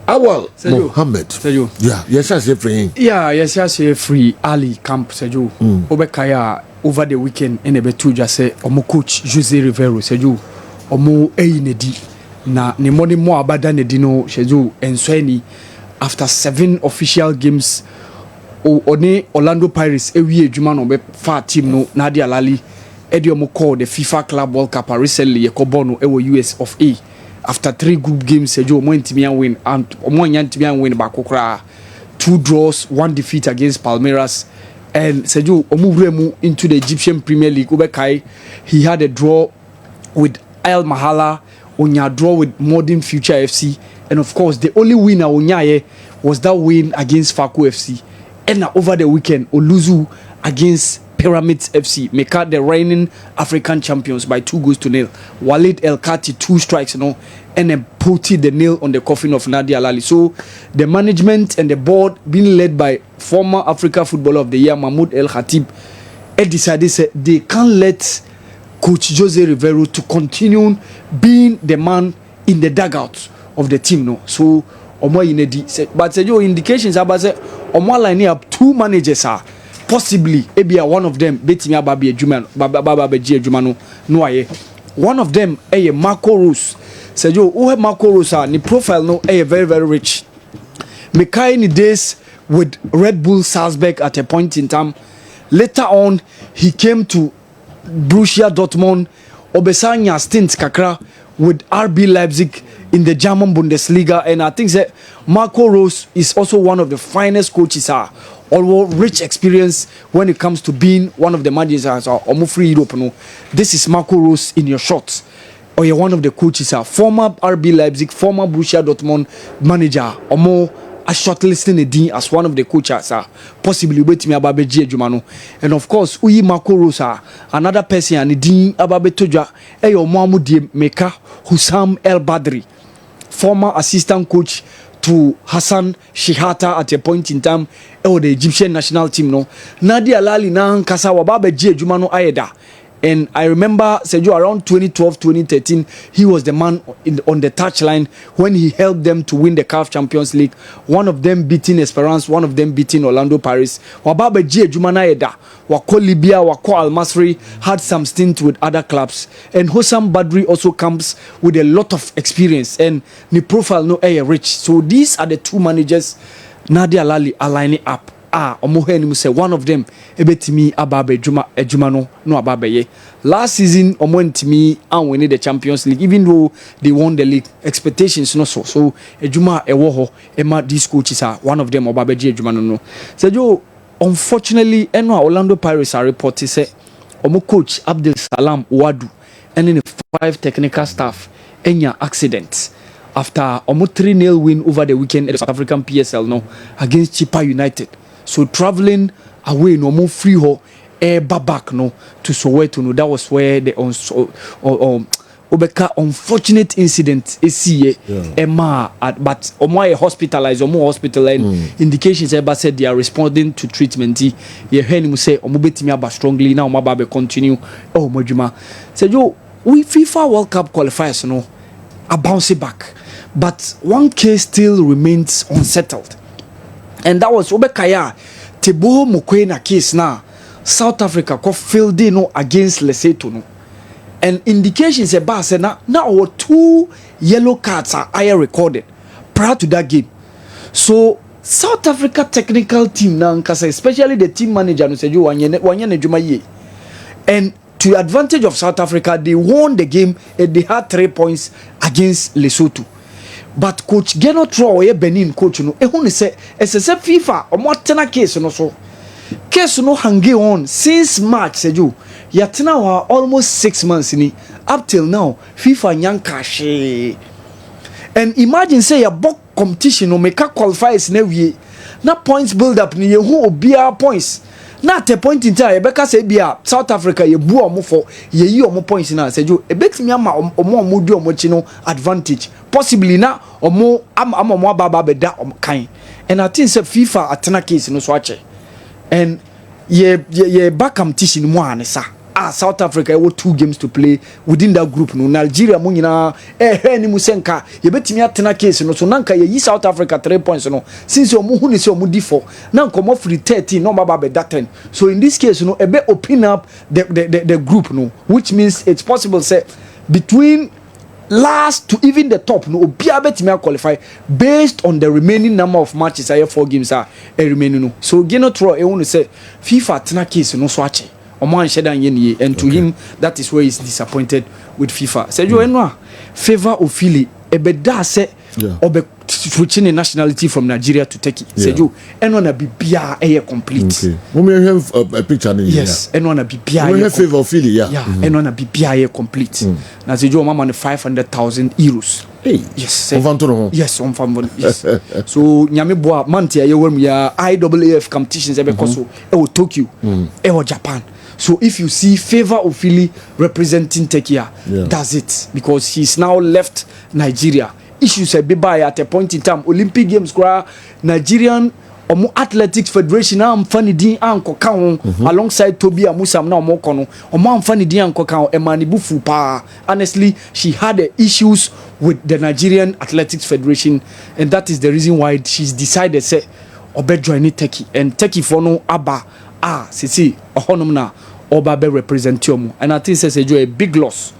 Awal Mohammed. Sejo. Yeah, yes, I say free. Yeah, yes, I say free Ahly camp Sejo. Obekaya over the weekend in a betu just say omo coach Jose Riveiro Sejo. Omo nedi na ne money more abada nedi no Sejo ensweni after 7 official games one Orlando Pirates ewie adwuma no be fa team no na de alali edi omo call the FIFA Club World Cup recently yekobo no ewo US of A. After 3 group games, Sejo Montimian win and Omonyantian win Bakokra, 2 draws, 1 defeat against Palmeiras, and Sejo Omuremu into the Egyptian Premier League. Ubekai, he had a draw with Al Mahala, Onya draw with Modern Future FC, and of course the only winner Onyaye was that win against Faku FC. And over the weekend, Oluzu against Pyramids FC make out the reigning African champions by 2-0. Walid El Kati 2 strikes, and then put the nail on the coffin of Nadia Alali. So the management and the board, being led by former Africa Footballer of the Year Mahmoud El Khatib, decided they can't let Coach Jose Riveiro to continue being the man in the dugout of the team. No, so Omo Inedi, but your indications about Omo lining up 2 managers are. Possibly, ebia one of them betimi ababe adwuma baba beji adwuma no aye. One of them Marco Rose. Sejo who Marco Rose ni profile no very very rich. Mekai ni days with Red Bull Salzburg at a point in time. Later on he came to Borussia Dortmund, Obesanya stint kakra with RB Leipzig in the German Bundesliga, and I think that Marco Rose is also one of the finest coaches although rich experience when it comes to being one of the managers or free Europe. No, this is Marco Rose in your shots. Or you're one of the coaches, former RB Leipzig, former Borussia Dortmund manager, or more a shortlisting a dean as one of the coaches, possibly with me Ababe G. Jumano. And of course, Uyi Marco Rose, another person, and the dean Ababe Toja, Eyo Mahmoud Meka Hussam El Badri, former assistant coach to Hassan Shihata at a point in time, or the Egyptian national team. No, Nadia Alali na Kasa Wababe G. Jumano Ayeda. And I remember Sejo around 2012, 2013, he was the man on the touchline when he helped them to win the CAF Champions League. One of them beating Esperance, one of them beating Orlando Paris. Wababe G. Jumana Eda, Wako Libya, Wako Al Masri had some stint with other clubs. And Hossam Badri also comes with a lot of experience and the profile no air rich. So these are the 2 managers Nadia Alali aligning up. Omoheni say one of them ebetimi ababe ejuma no ababe ye. Last season omontimi and winning the Champions League, even though they won the league. Expectations no so ejuma ewo ema these coaches are one of them ababe ejuma no. So Joe, unfortunately eno Orlando Pirates are reported say omo coach Abdel Salam Ouadou and in the 5 technical staff enya accident after omo 3-0 win over the weekend at the South African PSL no against Chippa United. So traveling away no more free ho back no to Soweto no, that was where the Obeka unfortunate incident is Emma but omo hospitalized and indications ever said they are responding to treatment. Ye heard him say omo betimi aba strongly now omo ba continue mojuma. Say yo we FIFA World Cup qualifiers no are bouncing back, but one case still remains unsettled. And that was Obekaya Tebo Mokwena case now. South Africa ko failed no against Lesotho no. And indications about say now 2 yellow cards are recorded prior to that game. So South Africa technical team now, especially the team manager no say you wanyane juma ye. And to the advantage of South Africa, they won the game and they had 3 points against Lesotho. But coach Geno Troy Benin coach no ehun say SSF FIFA omotena case no so case no hanging on since March seju yatena wa almost 6 months ni up till now FIFA nyanka she. And imagine say your book competition no make qualifiers na wie na points build up ni yehu obia points na at a point in time Rebecca say bia South Africa ye bu omo for ye yi omo points na seju ebetimi ama omo du omo chi no advantage possibly na omo omo baba beda omo kan. And I think say FIFA atena case no so ache and ye back competition mo anesa South Africa were 2 games to play within that group no Nigeria mo nyina ni mu senka ye betimi atena case no so nanka ye South Africa 3 points no since omo hu ni se omo di 4 na nkomo free 13 no baba be that 10 so in this case no ebe open up the group no which means it's possible say between last to even the top no obia betimi qualify based on the remaining number of matches 4 games are remaining no so Gino Tro e wonu say FIFA tena case no so ache and to him that is where he's disappointed with FIFA. Sergio Enwa favor Ofili ebeda se obe switching the nationality from Nigeria to Turkey. Sergio Enwa na bibia complete. Okay. We have a picture. Yes, Enwa na bibia. We have favor Ofili. Yeah, Enwa na bibia complete. Na Sergio mama na 500,000 euros. Hey, yes, yes, on family. Yes. So nyame boa manti ya yewem ya IAAF competitions ebe koso Tokyo, Japan. So if you see favor Ofili representing Turkey, that's it because he's now left Nigeria. Issues be by at a point in time. Olympic Games, Nigerian Athletics Federation am funny din anko kan alongside Tobi Amusam na omo kono omo am funny din anko kan emani bufu pa. Honestly, she had issues with the Nigerian Athletics Federation, and that is the reason why she's decided say obe join Turkey and Turkey for no aba sisi ohonom na oba be represent yomu. And I think says a big loss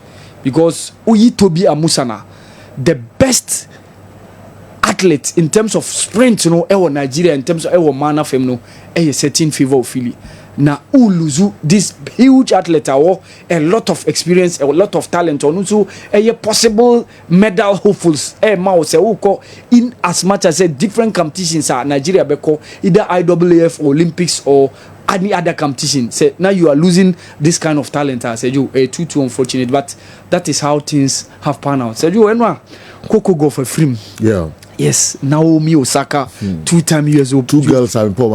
because Uyi Tobi Amusana, the best athlete in terms of sprint, Nigeria, in terms of mana fem no, certain favor of Philly. Na uluzu this huge athlete a lot of experience, a lot of talent, also a possible medal hopefuls. In as much as different competitions are Nigeria beko either IAAF or Olympics or any other competition. Say now you are losing this kind of talent. I said you too unfortunate, but that is how things have panned out. Said you Enwa Coco go for free. Yeah. Yes, Naomi Osaka, 2-time US Open. 2 girls have been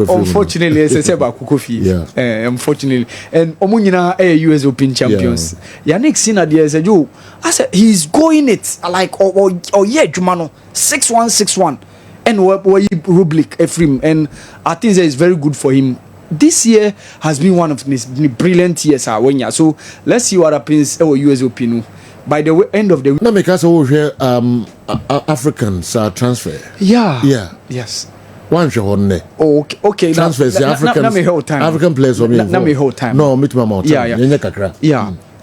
unfortunately, as I said about Kukofi. Yeah. Unfortunately. And Omunina US Open champions. Yannick Sinna there said, "You, I said he's going it like Jumano 6-1. And Rublik Ephraim. And I think that is very good for him. This year has been one of his brilliant years. So let's see what happens at US Open. By the end of the week, now because Africans transfer. Yeah. Yes. One show on there. Okay. Transfers African players for me. No, meet my mouth. Yeah.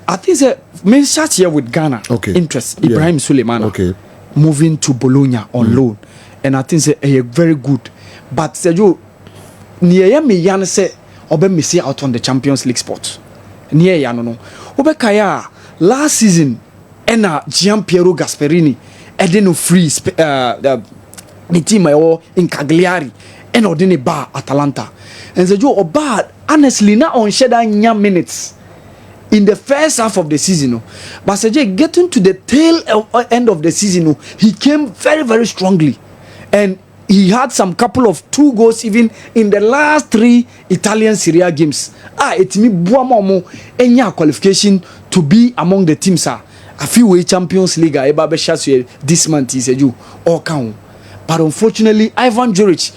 I think that me start here with Ghana. Okay. Interest Ibrahim Suleiman. Okay. Moving to Bologna on loan, and I think say very good. But Sergio, near me yan say obe me see out on the Champions League spot. Near ya no. Obe kaya last season. Ena Gianpiero Gasperini edeno free the team in Cagliari and ordine bar Atalanta and the Joe Oba honestly now on sheda minutes in the first half of the season but Sergio getting to the tail end of the season he came very very strongly and he had some couple of 2 goals even in the last 3 Italian Serie A games it me buamomo enya qualification to be among the teams a few way Champions League this month is a Jew or count. But unfortunately, Ivan Juric,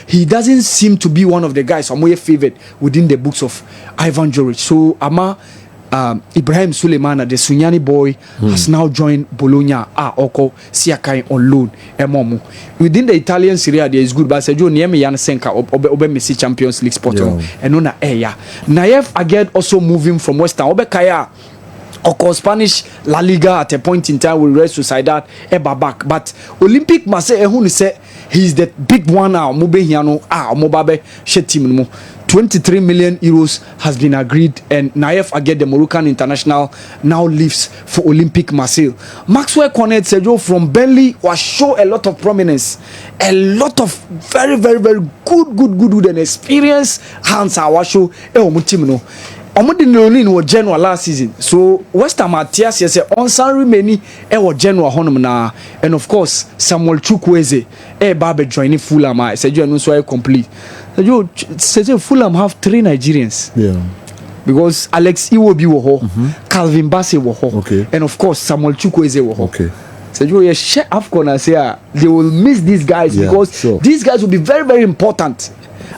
he doesn't seem to be one of the guys I'm favored within the books of Ivan Juric. So Ibrahim Suleiman, the Sunyani boy, has now joined Bologna Oko Siakai on loan. Within the Italian Serie A, there is good, but Sergio Niemi Yan Senka Obe Messi Champions League spot and Nona Eya. Nayev again also moving from West Ham. Obekaya or Spanish La Liga at a point in time will rest Sociedad back. But Olympic Marseille say he's the big one now. Mobehiano Mobabe Shetim 23 million euros has been agreed, and Naif Aged, the Moroccan international, now leaves for Olympic Marseille. Maxwell Cornet Sergio from Burnley was show a lot of prominence, a lot of very very very good and experienced hands awasho omutimno. Omudin was January last season. So West Ham Matias say on San Remeni January honum na, and of course Samuel Chukwueze Babe joining Fulham. I said you know so complete. You say Fulham have 3 Nigerians. Yeah. Because Alex Iwobi wo Calvin Bassey wo and of course Samuel Chukwueze wo Okay. So you share AFCON and say they will miss these guys because these guys will be very very important.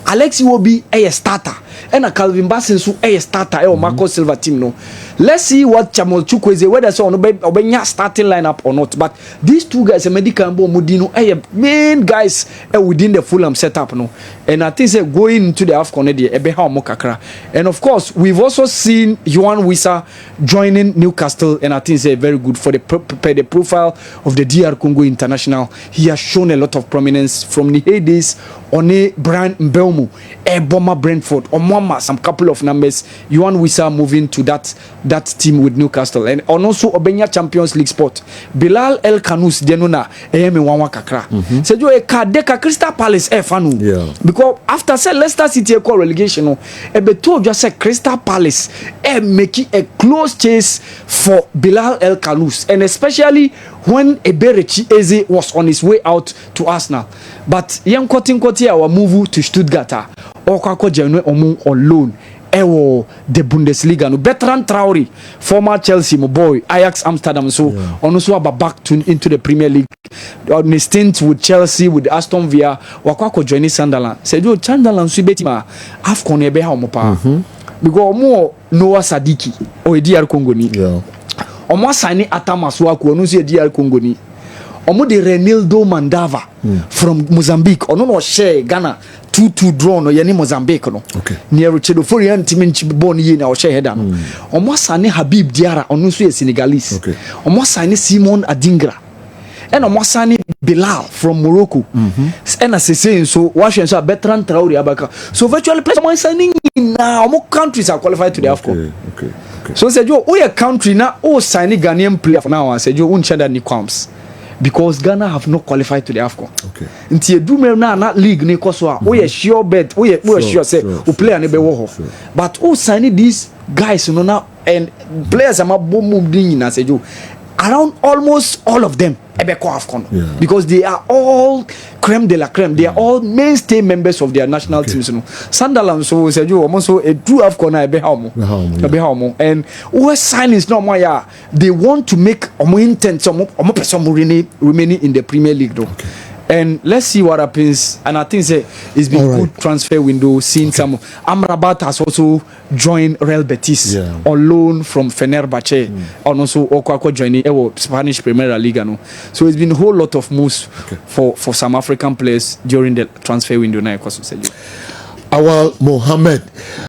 Alex Iwobi a starter. and Calvin Bassey so starter or Marco Silva team no. Let's see what Chamal Chukwueze whether so no starting lineup or not. But these two guys, Medica and Mudino, main guys within the Fulham setup no. And I think going into the AFCON Mokakra. And of course, we've also seen Yohan Wissa joining Newcastle, and I think it's very good for the profile of the DR Congo international. He has shown a lot of prominence from the heydays on a Brian Mbeumo, Bomber Brentford, Omwama, some couple of numbers. Yohan Wissa moving to that team with Newcastle, and also Obenya Champions League spot. Bilal El Kanous Denuna, Eyemi Wanwa Kakra. Sejo Kadeka Crystal Palace Fanu. Because after say Leicester City call relegation, Ebeto just said Crystal Palace making a close chase for Bilal El Kanous, and especially when Eberechi Eze was on his way out to Arsenal. But young Kotinkoti our move to Stuttgart or Kako Jenwe Omu on loan. Ewo the Bundesliga no Bertrand Traoré, former Chelsea boy, Ajax Amsterdam, so also back into the Premier League on a stint with Chelsea, with Aston Villa, Wakako joining Sunderland. Said you Sunderland Subetima AFCON ebe ha omopa because more Noah Sadiki or a DR Congoni omo signing Atamaswaku onu se DR Congoni omo de Renildo Mandava from Mozambique ono no share Ghana 2-2 draw no yani Mozambique no near Chedo for yan team born ye na o share header no omo signing Habib Diarra ono so Senegalese omo signing Simon Adingra and omo signing Bilal from Morocco and as saying so Washington so Bertrand Traoré abaka so virtually play someone signing now omo countries are qualified to the AFCON. So said you a country now signing Ghanaian player for now and said you won't share that ni qualms because Ghana have not qualified to the AFCON. Until you do na league ni koso we sure bet we sure say who play an ebe but who signing these guys you know now and players am boom na said you around almost all of them AFCON because they are all creme de la creme. They are all mainstay members of their national teams. You know, Sunderland so said you almost a true AFCON and who sign is not more. They want to make intent some remaining in the Premier League though. And let's see what happens. And I think it's been a good transfer window. Seeing some Amrabat has also joined Real Betis on loan from Fenerbahce, and also Okwako joining Spanish Premier League. No? So it's been a whole lot of moves for some African players during the transfer window. Now, Awal Mohammed.